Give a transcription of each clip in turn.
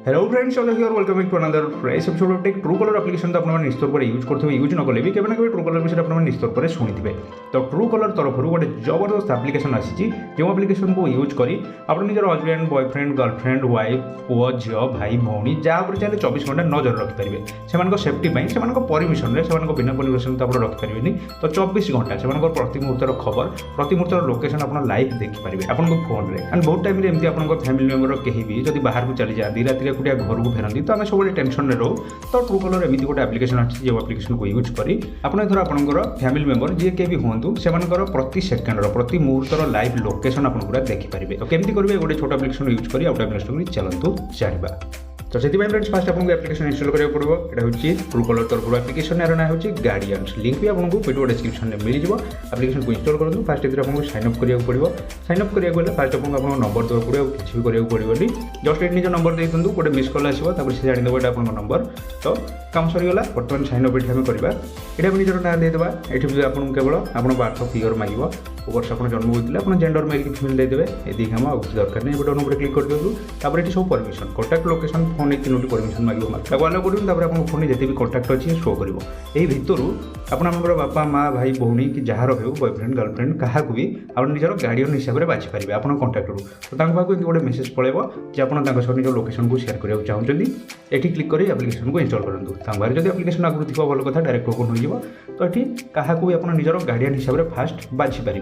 Hello friends, चलो here welcome to another fresh episode of tech. Truecaller application तो आपने निश्चित पर यूज करते यूज न कले भी केवल ना केवल ट्रू कलर विषय आपने निश्चित पर शुणी तो ट्रू कलर तरफ गोटे जबरदस्त एप्लिकेशन आसी जो एप्लिकेशन को यूज करी आप निजर हजबैंड बॉयफ्रेंड गर्लफ्रेंड वाइफ पुओ झील भाई भौणी जहाँ पर चाहे 24 घंटा नजर रखिपारे से सेफ्टी से परमिशन से बिना परमिशन तो आप रखिपारे तो 24 घंटा से प्रति मुहूर्तर खबर प्रति मुहूर्तर लोकेशन आप लाइव देखिपारे आपको फोन में एंड बहुत टाइम एमती आप फैमिली मेम्बर कहीं भी जब बाहर को चली जाती रात एकुटिया घर को फेरती तो आम सब टेंशन में रो तो ट्रू कलर एमती गोटे एप्लिकेशन आसी जो एप्लिकेशन को यूज करी आपड़ धर आपंकर फैमिली मेम्बर जी के भी हूँ से प्रति सेकेंड प्रति मुहूर्तर लाइव लोकेशन आप पूरा देखिपारे तो केमती करेंगे गोटे छोट एप्लिकेशन यूज कर चलतु जाना तो से फ्रेंड्स फास्ट आपको एप्लिकेशन इंस्टॉल करा पड़ो यहाँ हूँ ट्रू कलर तरफ एप्लिकेशन यार ना हूँ गार्डियंस लिंक भी आपको वीडियो डिस्क्रिप्शन में मिल जाए एप्लिकेशन को इंस्टॉल करूँ फास्ट आपको साइन अप करा पड़ो साइन अप करा फास्ट आपको नंबर देवा पड़ो किसी भी करा पड़ोनी जस्ट ये निज नंबर दे दिखाँ गोटे मिस कल आसो से जाणीदेव ये आप नंबर तो काम सरीगला बर्तमान साइन अप ये करवा ये निजर ना देदेवा ये आपको केवल आप बार्थ ऑफ ईयर मांग वर्ष आप जन्म होते आप जेंडर मेल कि फिमेल देदेवे ये काम आगे दरकार नहीं बटन पर क्लिक कर दिखाँ तापर ये सब परमिशन कॉन्टैक्ट लोकेशन फोन 3टी परमिशन मांगे आलो कर आप फोन जिते भी कॉन्टैक्ट अच्छी शो कर भितर आपंकर बापा माँ भाई भौणी कि जार हो बॉयफ्रेंड गर्लफ्रेंड क्या भी आप निजर गार्डियन हिसाब से बाछिपारे आप कॉन्टैक्ट रू तो पाखु गोटे मेसेज पड़ेगा कि आप निज लोकेशन को शेयर करने चाहते ये क्लिक कर एप्लिकेशन को इंस्टॉल करूँ तांबार जब एप्लिकेशन आगुरी थी भल कथा डायरेक्ट ओपन हो तो ये क्या भी आप निजर गार्डियन हिसाब से फास्ट बाछिपारे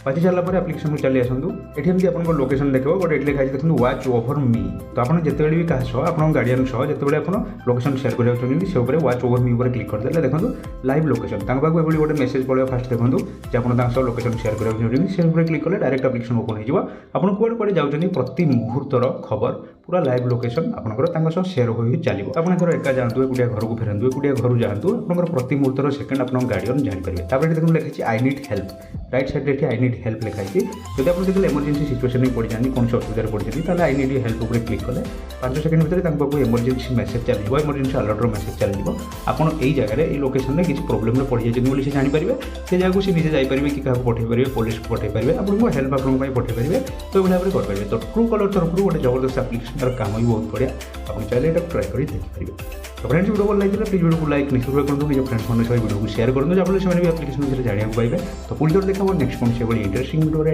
बाछी सारापर एप्लिकेशन को चली आसतु ये आप लोकेशन देखो गोटे ये लिखाई देखो वाच ओवर मी तो आप जिते भी क्या सह आप गार्डियन सह जिते आप लोकेशन शेयर करने चाहते से वाच ओवर मी क्लिक करदे देखो लाइव लोकेशन पाखु ये गोटे मेसेज पड़े फास्ट देखो कि आप लोकेशन शेयर करने से क्लिक कले डायरेक्ट एप्लिकेशन ओपन हो आप कौन कौन जाऊँच प्रति मुहूर्तर खबर पूरा लाइव लोकेशन आपंकर शेयर हो चलो आप एका जातु एकुटिया घर को फेरतु एकुटिया घर जातु आप प्रति मुहूर्तर सेकेंड आप गार्डियन जानीपारे देखो लिखी I need help right side देखिए आई नीड हेल्प लिखाई जब आप देखिए इमरजेंसी सिचुएशन में पड़ जाती कौन से असुविधा पड़ते आई नीड हेल्प उपर क्लिक कले 5 सेकेंड भितर इमरजेंसी मेसेज चलो इमरजेंसी अलर्टर मेसेज चलो आपड़ यही जगह ये लोकेशन में किसी प्रोब्लेम में पड़ जाए से जानीपारे से जगह से निजे जापरेंगे कि क्या पठे पारे पुलिस को पठे पारे आपको हेल्प आपको पठे पारे तो ये भाव में करेंगे तो ट्रू कलर तरफ गोटे जबरदस्त एप्लिकेशन काम भी बहुत बढ़िया आप चाहिए ट्राए कर देखिए तो फ्रेंड्स वीडियो भल लगे प्लीज वीडियो को लाइक निश्चित करूँ निज फ्रेंड्स मैंने सहित वीडियो को शेयर करूँ जब से भी एप्लिकेशन विषय जाना पाए तो पुलिस देखा नेक्स्ट कौन से interesting video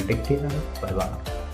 take care bye bye.